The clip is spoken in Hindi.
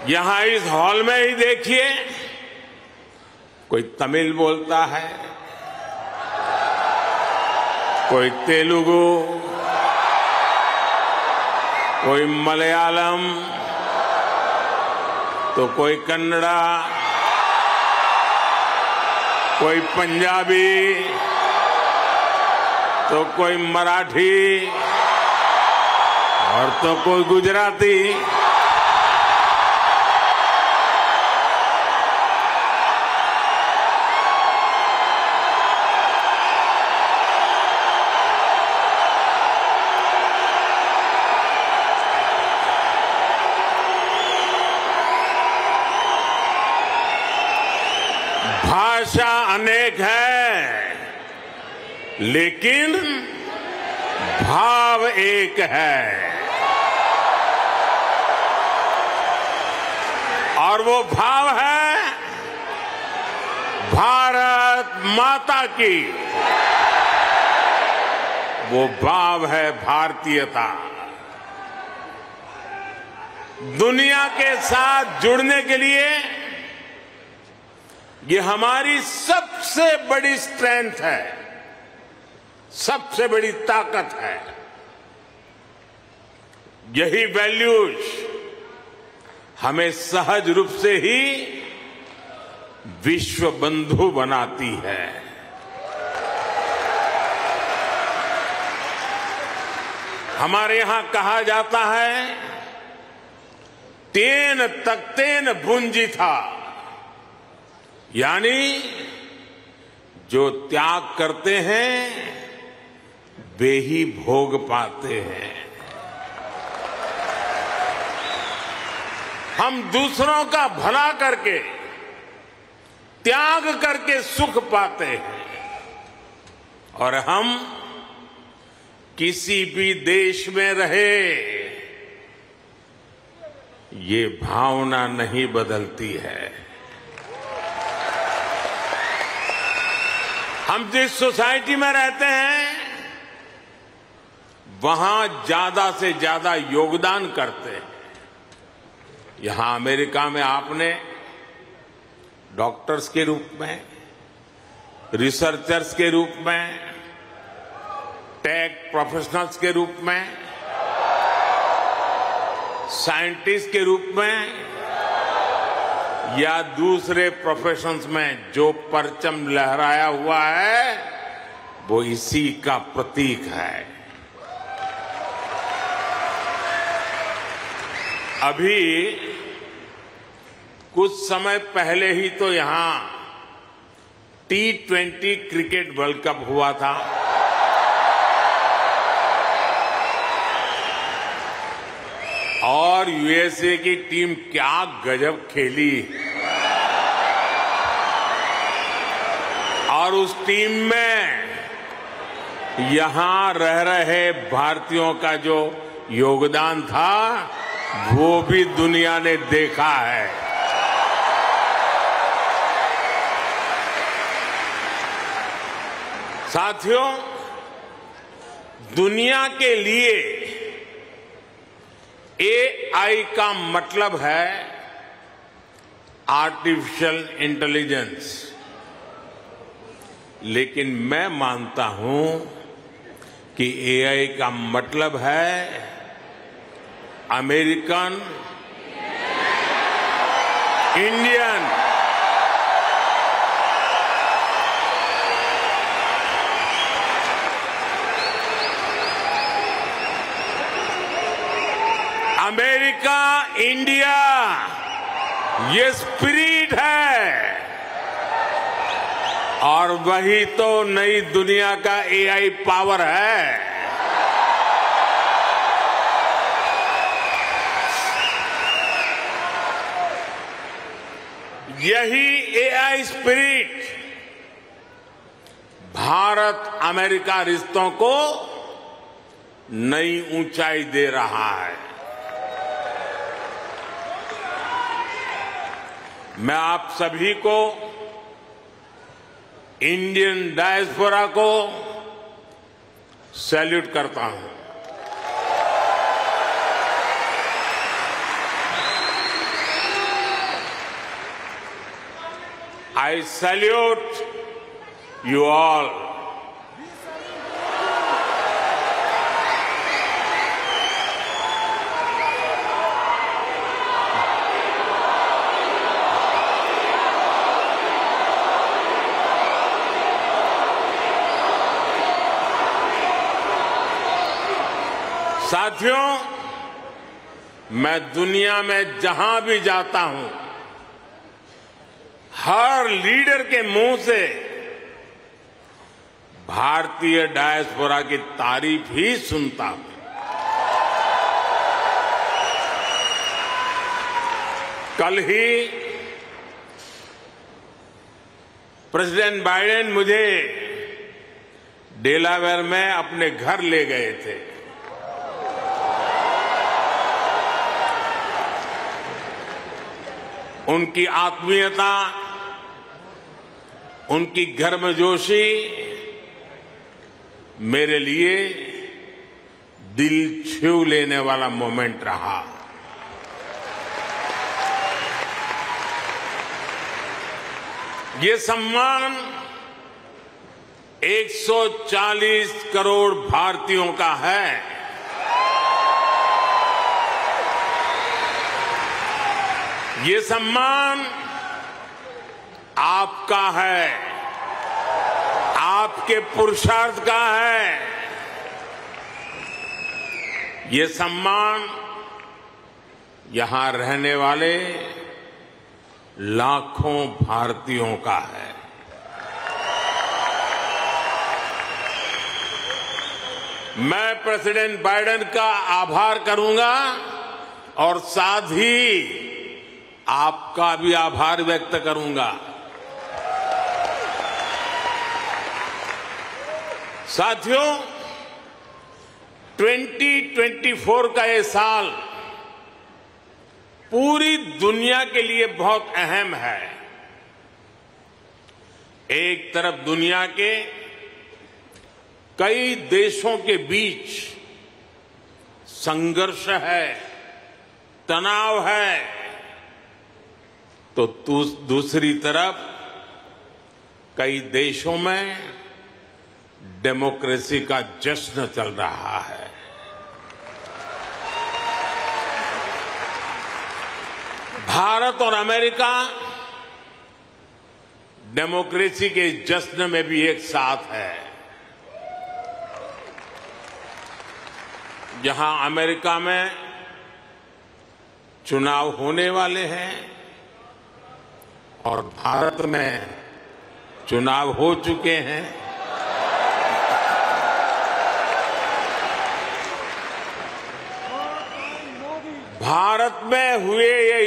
यहां इस हॉल में ही देखिए, कोई तमिल बोलता है, कोई तेलुगु, कोई मलयालम, तो कोई कन्नड़ा, कोई पंजाबी, तो कोई मराठी और तो कोई गुजराती। भाषा अनेक है, लेकिन भाव एक है, और वो भाव है भारत माता की। वो भाव है भारतीयता। दुनिया के साथ जुड़ने के लिए ये हमारी सबसे बड़ी स्ट्रेंथ है, सबसे बड़ी ताकत है। यही वैल्यूज हमें सहज रूप से ही विश्व बंधु बनाती है। हमारे यहां कहा जाता है, तेन तख्तेन भुंजी था, यानी जो त्याग करते हैं वे ही भोग पाते हैं। हम दूसरों का भला करके, त्याग करके सुख पाते हैं, और हम किसी भी देश में रहे, ये भावना नहीं बदलती है। हम जिस सोसाइटी में रहते हैं वहां ज्यादा से ज्यादा योगदान करते हैं। यहां अमेरिका में आपने डॉक्टर्स के रूप में, रिसर्चर्स के रूप में, टेक प्रोफेशनल्स के रूप में, साइंटिस्ट के रूप में या दूसरे प्रोफेशंस में जो परचम लहराया हुआ है, वो इसी का प्रतीक है। अभी कुछ समय पहले ही तो यहां T20 क्रिकेट वर्ल्ड कप हुआ था। और यूएसए की टीम क्या गजब खेली, और उस टीम में यहां रह रहे भारतीयों का जो योगदान था वो भी दुनिया ने देखा है। साथियों, दुनिया के लिए AI का मतलब है आर्टिफिशियल इंटेलिजेंस, लेकिन मैं मानता हूं कि AI का मतलब है अमेरिकन इंडियन। अमेरिका इंडिया, ये स्पिरिट है, और वही तो नई दुनिया का AI पावर है। यही AI स्पिरिट भारत अमेरिका रिश्तों को नई ऊंचाई दे रहा है। मैं आप सभी को, इंडियन डायस्पोरा को सैल्यूट करता हूं। I salute you all. साथियों, मैं दुनिया में जहां भी जाता हूं, हर लीडर के मुंह से भारतीय डायस्पोरा की तारीफ ही सुनता हूं। कल ही प्रेसिडेंट बाइडेन मुझे डेलावेयर में अपने घर ले गए थे। उनकी आत्मीयता, उनकी गर्मजोशी मेरे लिए दिल छू लेने वाला मोमेंट रहा। ये सम्मान 140 करोड़ भारतीयों का है। ये सम्मान आपका है, आपके पुरुषार्थ का है। ये सम्मान यहां रहने वाले लाखों भारतीयों का है। मैं प्रेसिडेंट बाइडेन का आभार करूंगा और साथ ही आपका भी आभार व्यक्त करूंगा। साथियों, 2024 का ये साल पूरी दुनिया के लिए बहुत अहम है। एक तरफ दुनिया के कई देशों के बीच संघर्ष है, तनाव है, तो दूसरी तरफ कई देशों में डेमोक्रेसी का जश्न चल रहा है। भारत और अमेरिका डेमोक्रेसी के जश्न में भी एक साथ है। जहां अमेरिका में चुनाव होने वाले हैं और भारत में चुनाव हो चुके हैं, भारत में हुए ये